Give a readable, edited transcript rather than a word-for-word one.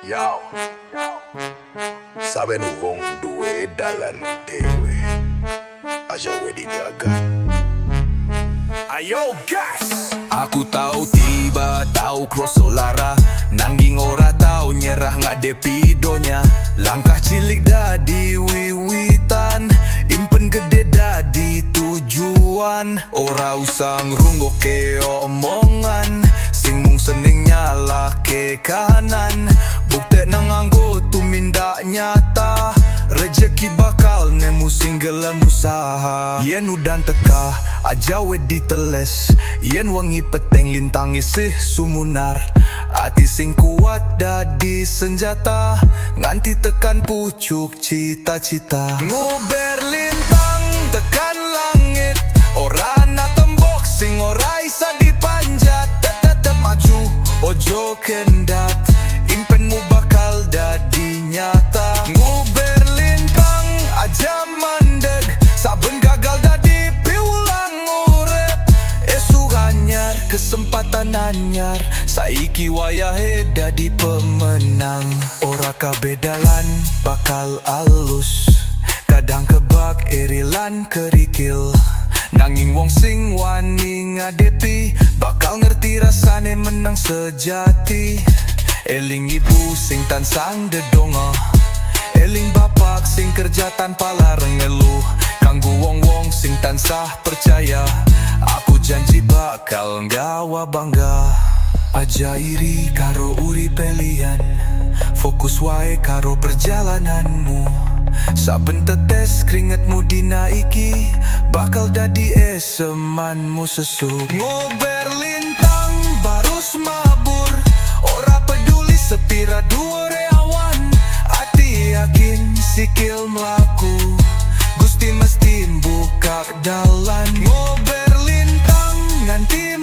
Yo, saben wong duwe dalan dewe. Aja we dijaga. Ayo gas. Aku tahu tiba, tahu kroso lara, nanging ora tahu nyerah nggak depidonya. Langkah cilik dadi wiwitan, impen gede dadi tujuan. Ora usah ngrungokke omongan, sing mung seneng nyalahke kanan. Bukti nang anggo tumindak nyata, rejeki bakal nemu sing gelem usaha. Yen udan teka aja we diteles, yen wangi peteng lintang isih sumunar. Ati sing kuat dadi senjata, nganti tekan pucuk cita-cita. Nguber lintang tekan langit, ora ana tembok sing ora isa dipanjat. Tetep maju ojo kendat, impenmu bakal dadi nyata. Nguber lintang aja mandeg, saben gagal dadi piulang urip. Esuk anyar kesempatan anyar, saiki wayahe dadi pemenang. Ora kabeh dalan bakal alus, kadang kebak irilan kerikil. Nanging wong sing wani ngadepi, bakal ngerti rasane menang sejati. Eling ibu sing tansang dedonga, eling bapak sing kerja tanpa larang ngeluh. Kanggo wong-wong sing tansah percaya, aku janji bakal nggawa bangga. Aja iri karo uripe liyan, fokus wae karo perjalananmu. Saben tetes keringetmu dina iki, bakal dadi esemanmu sesuk. Ngober lintang barus mabur, ora peduli sepira dhuwure awan. Ati yakin sikil mlaku, Gusti mesti mbukak dalan. Ngober lintang nganti